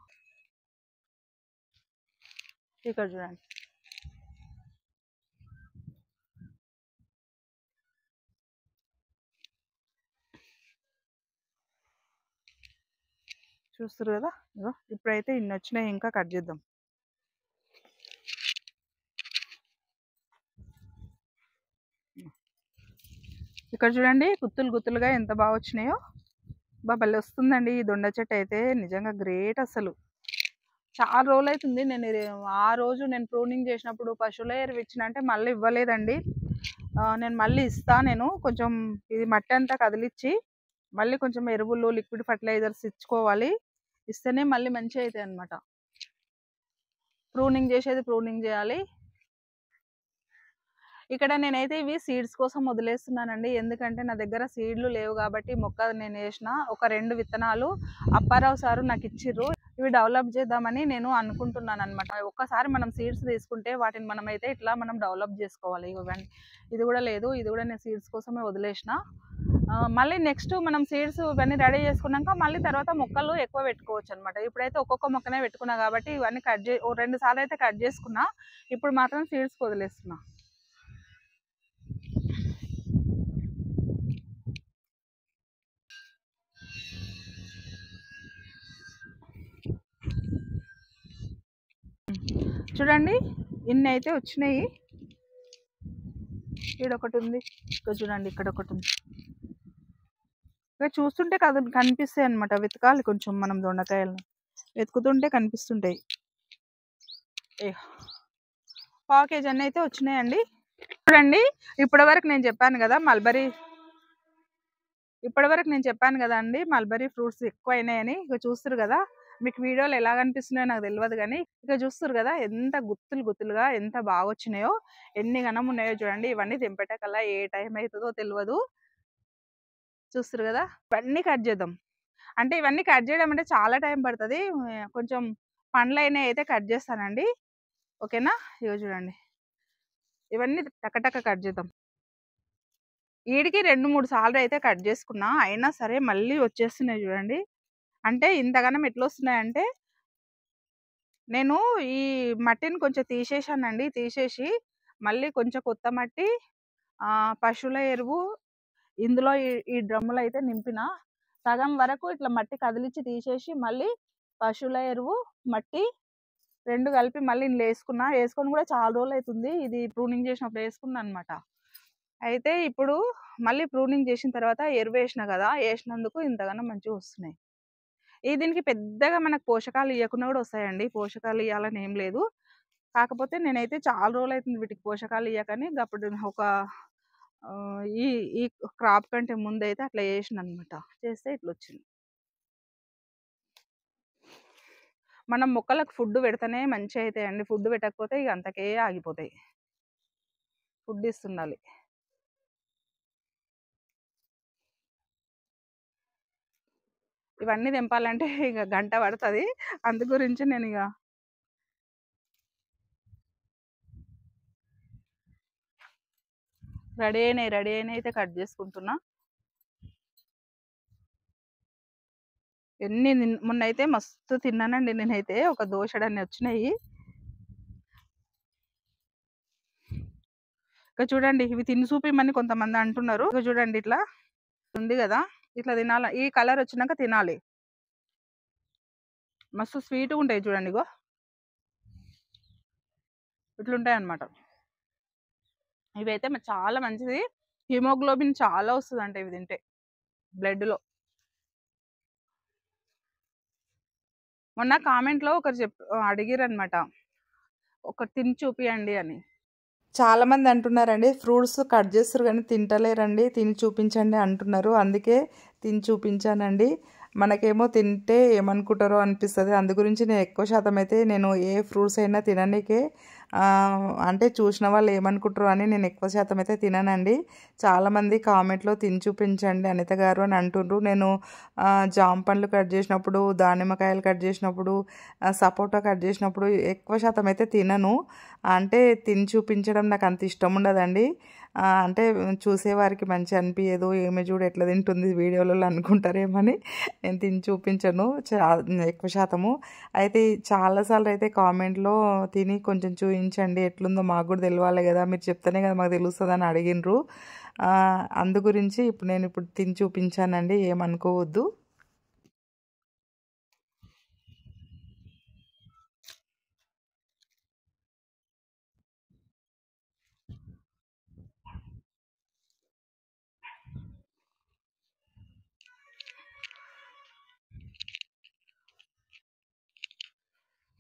Speaker 1: ఇక్కడ చూడండి, చూస్తారు కదా. ఇగో ఇప్పుడైతే ఇన్ని వచ్చినాయి, ఇంకా కట్ చేద్దాం. ఇక్కడ చూడండి గుత్తులు గుత్తులుగా ఎంత బాగా వచ్చినాయో. భలే వస్తుందండి ఈ దొండ చెట్టు అయితే, నిజంగా గ్రేట్. అసలు చాలా రోజులు అవుతుంది. ఆ రోజు నేను ప్రూనింగ్ చేసినప్పుడు పశువుల ఎరువు ఇచ్చిన అంటే మళ్ళీ ఇవ్వలేదండి. నేను మళ్ళీ ఇస్తా. నేను కొంచెం ఇది మట్టి అంతా కదిలిచ్చి మళ్ళీ కొంచెం ఎరువులు లిక్విడ్ ఫర్టిలైజర్స్ ఇచ్చుకోవాలి. ఇస్తేనే మళ్ళీ మంచిగా అవుతాయి అన్నమాట. ప్రూనింగ్ చేసేది ప్రూనింగ్ చేయాలి. ఇక్కడ నేనైతే ఇవి సీడ్స్ కోసం వదిలేస్తున్నానండి. ఎందుకంటే నా దగ్గర సీడ్లు లేవు కాబట్టి మొక్క నేను వేసిన ఒక 2 విత్తనాలు అప్పారావు సారు నాకు ఇచ్చిర్రు. ఇవి డెవలప్ చేద్దామని నేను అనుకుంటున్నాను అనమాట. ఒక్కసారి మనం సీడ్స్ తీసుకుంటే వాటిని మనమైతే ఇట్లా మనం డెవలప్ చేసుకోవాలి. ఇవ్వండి, ఇది కూడా లేదు, ఇది కూడా నేను సీడ్స్ కోసమే వదిలేసిన. మళ్ళీ నెక్స్ట్ మనం సీడ్స్ ఇవన్నీ రెడీ చేసుకున్నాక మళ్ళీ తర్వాత మొక్కలు ఎక్కువ పెట్టుకోవచ్చు అనమాట. ఇప్పుడైతే ఒక్కొక్క మొక్కనే పెట్టుకున్నా కాబట్టి ఇవన్నీ కట్ 2 సార్లు అయితే కట్ చేసుకున్నా. ఇప్పుడు మాత్రం సీడ్స్ వదిలేస్తున్నా. చూడండి ఇన్ని అయితే వచ్చినాయి. ఇక్కడ ఒకటి ఉంది, ఇక్కడ చూడండి ఇక్కడ ఒకటి ఉంది. ఇక్కడ చూస్తుంటే కనిపిస్తాయి అనమాట. వెతకాలి కొంచెం మనం దొండకాయలను, వెతుకుతుంటే కనిపిస్తుంటాయి. 1/4 కేజీ అన్నీ అయితే వచ్చినాయండి. చూడండి ఇప్పటి వరకు నేను చెప్పాను కదా మల్బరీ ఫ్రూట్స్ ఎక్కువ అయినాయని. ఇక చూస్తారు కదా, మీకు వీడియోలు ఎలా కనిపిస్తున్నాయో నాకు తెలియదు కానీ ఇక చూస్తారు కదా ఎంత గుత్తులు గుత్తులుగా ఎంత బాగా వచ్చినాయో, ఎన్ని ఘనం ఉన్నాయో చూడండి. ఇవన్నీ తెంపేటకల్లా ఏ టైం అవుతుందో తెలియదు. చూస్తారు కదా, ఇవన్నీ కట్ చేద్దాం. అంటే ఇవన్నీ కట్ చేయడం అంటే చాలా టైం పడుతుంది. కొంచెం పండ్లు అయినా అయితే కట్ చేస్తానండి, ఓకేనా. ఇగో చూడండి ఇవన్నీ టకటక కట్ చేద్దాం. వీడికి 2-3 సార్లు అయితే కట్ చేసుకున్నా, అయినా సరే మళ్ళీ వచ్చేస్తున్నాయి చూడండి. అంటే ఇంతగానం ఎట్లా వస్తున్నాయంటే నేను ఈ మట్టిని కొంచెం తీసేసానండి. తీసేసి మళ్ళీ కొంచెం కొత్త మట్టి, పశువుల ఎరువు ఇందులో ఈ డ్రమ్ములో అయితే నింపిన. సగం వరకు ఇట్లా మట్టి కదిలిచ్చి తీసేసి మళ్ళీ పశువుల ఎరువు మట్టి 2 కలిపి మళ్ళీ ఇందులో వేసుకున్నా. వేసుకొని కూడా చాలా రోజులు అవుతుంది. ఇది ప్రూనింగ్ చేసినప్పుడు వేసుకున్నా అనమాట. అయితే ఇప్పుడు మళ్ళీ ప్రూనింగ్ చేసిన తర్వాత ఎరువు వేసిన కదా, వేసినందుకు ఇంతగానో మంచిగా వస్తున్నాయి. దీనికి పెద్దగా మనకు పోషకాలు ఇయ్యకున్నా గూడా వస్తాయండి. పోషకాలు ఇయ్యాలని ఏం లేదు. కాకపోతే నేనైతే చాలా రోజులైతుంది వీటికి పోషకాలు ఇయ్యకని గప్పుడు ఒక ఈ ఈ క్రాప్ కంటే ముందైతే అట్లా చేసిననమాట. చేస్తే ఇట్లొచ్చింది. మనం మొక్కలకు ఫుడ్ పెడితేనే మంచిగయితాయండి. ఫుడ్ పెట్టకపోతే ఇగ అంతకే ఆగిపోతాయి. ఫుడ్ ఇస్తుండాలి. ఇవన్నీ తెంపాలంటే ఇగ గంట పడతది. అందు గురించి నేనిగ రెడీ అయినయి అయితే కట్ చేసుకుంటున్నా. మొన్నైతే మస్తు తిన్నానండి నేనైతే. ఒక దోసెడన్ని వచ్చినాయి. ఇక చూడండి ఇవి తిని చూపిమని కొంతమంది అంటున్నారు. ఇగ చూడండి ఇట్లా ఉంది గదా! ఇట్లా తినాల. ఈ కలర్ వచ్చినాక తినాలి. మస్తు స్వీట్‌గుంటాయి చూడండి ఇగో. ఇట్లుంటాయన్నమాట. ఇవైతే చాలా మంచిది. హిమోగ్లోబిన్ చాలా వస్తదంట ఇవి తింటే బ్లడ్‌లో. మొన్న కామెంట్‌లో ఒకరు అడిగిరన్నమాట. ఒకటి తిని చూపియండి అని. చాలామంది అంటున్నారండి ఫ్రూట్స్ కట్ చేస్తారు కానీ తింటలేరండి, తిని చూపించండి అంటున్నారు. అందుకే తిని చూపించానండి. మనకేమో తింటే ఏమనుకుంటారో అనిపిస్తుంది. అందు గురించి నేను ఎక్కువ శాతం అయితే నేను ఏ ఫ్రూట్స్ అయినా తిననీకే అంటే చూసిన వాళ్ళు ఏమనుకుంటారో అని నేను ఎక్కువ శాతం అయితే తిననండి. చాలామంది కామెంట్లో తిని చూపించండి అనిత గారు అని అంటుండ్రు. నేను జామ పండ్లు కట్ చేసినప్పుడు, దానిమ్మకాయలు కట్ చేసినప్పుడు, సపోటా కట్ చేసినప్పుడు ఎక్కువ శాతం అయితే తినను. అంటే తిని చూపించడం నాకు అంత ఇష్టం ఉండదండి. అంటే చూసేవారికి మంచిగా అనిపించదు. ఏమి చూడు ఎట్లా తింటుంది వీడియోలలో అనుకుంటారేమని నేను తిని చూపించను ఎక్కువ శాతము. అయితే చాలాసార్లు అయితే కామెంట్లో తిని కొంచెం చూపించండి ఎట్లుందో మాకు కూడా తెలియాలి కదా, మీరు చెప్తేనే కదా మాకు తెలుస్తుందని అడిగినరు. అందు గురించి నేను ఇప్పుడు తిని చూపించానండి, ఏమనుకోవద్దు.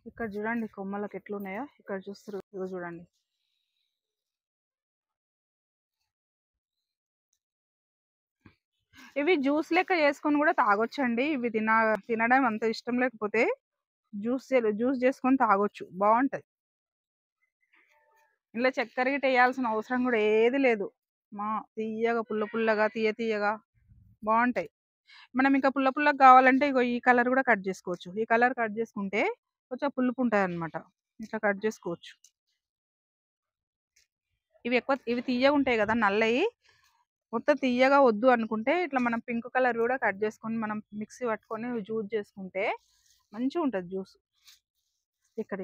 Speaker 1: ఇక్కడ చూడండి కొమ్మలకు ఎట్లున్నాయో. ఇక్కడ చూస్తారు ఇగో చూడండి. ఇవి జ్యూస్ లెక్క చేసుకొని కూడా తాగొచ్చండి. ఇవి తినడం అంత ఇష్టం లేకపోతే జ్యూస్ చేసుకొని తాగొచ్చు, బాగుంటది. ఇందులో చక్కెర గిట్ట వేయాల్సిన అవసరం కూడా ఏది లేదు. తీయగా పుల్ల పుల్లగా తీయగా బాగుంటాయి. మనం ఇంకా పుల్ల పుల్లగా కావాలంటే ఇగో ఈ కలర్ కూడా కట్ చేసుకోవచ్చు. ఈ కలర్ కట్ చేసుకుంటే కొంచెం పులుపు ఉంటాయి అన్నమాట. ఇట్లా కట్ చేసుకోవచ్చు. ఇవి తీయగా ఉంటాయి కదా నల్లయి, మొత్తం తీయగా వద్దు అనుకుంటే ఇట్లా మనం పింక్ కలర్ కూడా కట్ చేసుకొని మనం మిక్సీ పట్టుకొని జ్యూస్ చేసుకుంటే మంచిగా ఉంటుంది జ్యూస్. ఇక్కడ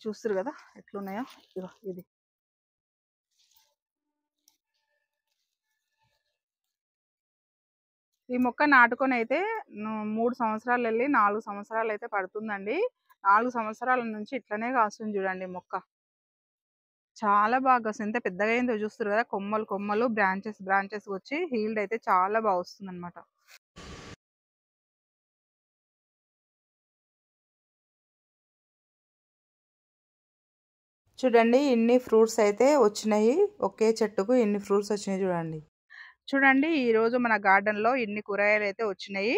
Speaker 1: చూస్తారు కదా ఎట్లున్నాయో. ఇగో ఇది ఈ మొక్క నాటుకొని అయితే 3 సంవత్సరాలు వెళ్ళి 4 సంవత్సరాలు అయితే పడుతుందండి. 4 సంవత్సరాల నుంచి ఇట్లనే కాస్తుంది చూడండి మొక్క. చాలా బాగా ఎంత పెద్దగా అయిందో చూస్తారు కదా. కొమ్మలు బ్రాంచెస్ వచ్చి హీల్డ్ అయితే చాలా బాగా వస్తుంది అనమాట. చూడండి ఇన్ని ఫ్రూట్స్ అయితే వచ్చినాయి. ఒకే చెట్టుకు ఇన్ని ఫ్రూట్స్ వచ్చినాయి చూడండి. చూడండి ఈరోజు మన గార్డెన్లో ఇన్ని కూరగాయలు అయితే వచ్చినాయి.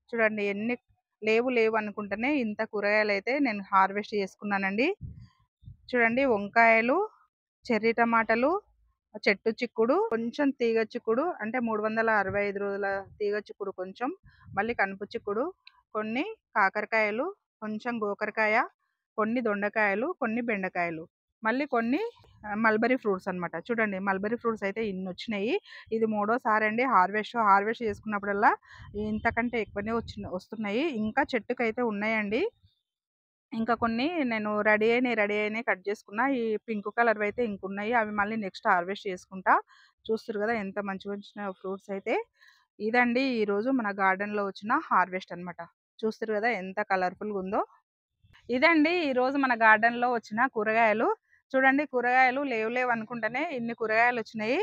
Speaker 1: చూడండి ఎన్ని లేవు అనుకుంటేనే ఇంత కూరగాయలు అయితే నేను హార్వెస్ట్ చేసుకున్నానండి. చూడండి వంకాయలు, చెర్రీ టమాటాలు, చెట్టు చిక్కుడు, కొంచెం తీగ చిక్కుడు అంటే 365 రోజుల తీగ చిక్కుడు కొంచెం, మళ్ళీ కనుపు చిక్కుడు, కొన్ని కాకరకాయలు, కొంచెం గోకరకాయ, కొన్ని దొండకాయలు, కొన్ని బెండకాయలు, మళ్ళీ కొన్ని మల్బరీ ఫ్రూట్స్ అనమాట. చూడండి మల్బరీ ఫ్రూట్స్ అయితే ఇన్ని వచ్చినాయి. ఇది 3వసారి అండి హార్వెస్ట్ చేసుకున్నప్పుడల్లా ఇంతకంటే ఎక్కువనే వస్తున్నాయి. ఇంకా చెట్టుకైతే ఉన్నాయండి. ఇంకా కొన్ని నేను రెడీ అయినాయి కట్ చేసుకున్నా. ఈ పింక్ కలర్ అయితే ఇంకున్నాయి. అవి మళ్ళీ నెక్స్ట్ హార్వెస్ట్ చేసుకుంటా. చూస్తారు కదా ఎంత మంచిగా వచ్చినాయో ఫ్రూట్స్ అయితే. ఇదండి ఈరోజు మన గార్డెన్లో వచ్చిన హార్వెస్ట్ అనమాట. చూస్తారు కదా ఎంత కలర్ఫుల్గా ఉందో. ఇదండి ఈరోజు మన గార్డెన్లో వచ్చిన కూరగాయలు. చూడండి కూరగాయలు లేవు అనుకుంటేనే ఇన్ని కూరగాయలు వచ్చినాయి.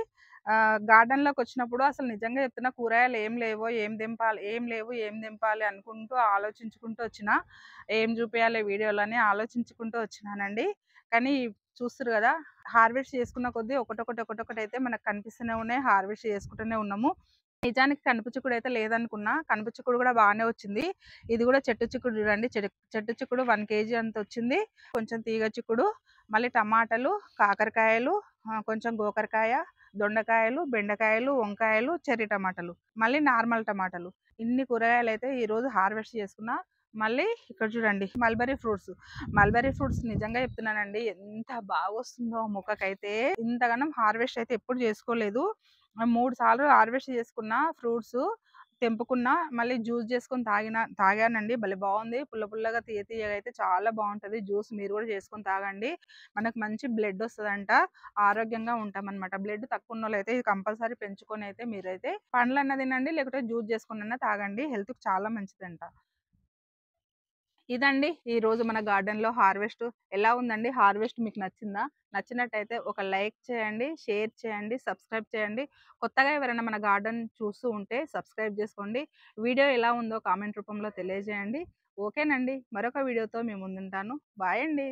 Speaker 1: గార్డెన్‌లోకొచ్చినప్పుడు అసలు నిజంగా చెప్తున్నా కూరగాయలు ఏం లేవో, ఏం దెంపాలి, ఏం లేవు, ఏం దెంపాలి అనుకుంటూ ఆలోచించుకుంటూ వచ్చినా. ఏం జూపియాలి వీడియోలని ఆలోచించుకుంటూ వచ్చినానండి. కానీ చూస్తుర్రు గదా! హార్వెస్ట్ చేసుకున్న కొద్దీ ఒకటొకటైతే మనకు కనిపిస్తూనే ఉన్నాయి. హార్వెస్ట్ చేసుకుంటూనే ఉన్నాము. నిజానికి కనుపు చిక్కుడైతే లేదనుకున్నా. కనుపు చిక్కుడు గూడా బానే వచ్చింది. ఇది గూడా చెట్టు చిక్కుడు జూడండి. చెట్టు చిక్కుడు 1 కేజీ అంతొచ్చింది. కొంచెం తీగ చిక్కుడు, మళ్ళీ టమాటాలు, కాకరకాయలు, కొంచెం గోకరకాయ, దొండకాయలు, బెండకాయలు, వంకాయలు, చెర్రీ టమాటాలు, మళ్ళీ నార్మల్ టమాటాలు. ఇన్ని కూరగాయలైతే ఈరోజు హార్వెస్ట్ చేసుకున్నా. మళ్ళీ ఇక్కడ చూడండి మల్బెర్రీ ఫ్రూట్స్ నిజంగా చెప్తున్నానండి. ఎంత బాగొస్తుందో మొక్కకైతే. ఇంతగనం హార్వెస్ట్ అయితే ఎప్పుడు చేసుకోలేదు. 3 సార్లు హార్వెస్ట్ చేసుకున్న ఫ్రూట్సు. తెంపుకున్నా, మళ్ళీ జ్యూస్ చేసుకొని తాగానండి. భలే బావుంది. పుల్ల పుల్లగా, తియ్య తియ్యగా అయితే చాలా బావుంటది జ్యూస్. మీరు గూడా చేసుకొని తాగండి. మనకు మంచి బ్లడ్ ఒస్తదంట. ఆరోగ్యంగా ఉంటామనమాట. బ్లడ్ తక్కువున్నోళ్ళైతే ఇది కంపల్సరీ పెంచుకొనైతే మీరైతే పండ్లన్నా తినండి, లేకపోతే జ్యూస్ చేసుకొనన్నా తాగండి. హెల్త్‌కి చాలా మంచిదంట. ఇదండి ఈరోజు మన గార్డెన్‌లో హార్వెస్ట్. ఎలా ఉందండి? హార్వెస్ట్ మీకు నచ్చిందా? నచ్చినట్టయితే ఒక లైక్ చేయండి, షేర్ చేయండి, సబ్స్క్రైబ్ చేయండి. కొత్తగా ఎవరైనా మన గార్డెన్ చూస్తూ ఉంటే సబ్స్క్రైబ్ చేసుకోండి. వీడియో ఎలా ఉందో కామెంట్ రూపంలో తెలియజేయండి. ఓకేనండి. మరొక వీడియోతో మీ ముందుంటాను. బాయ్ అండి.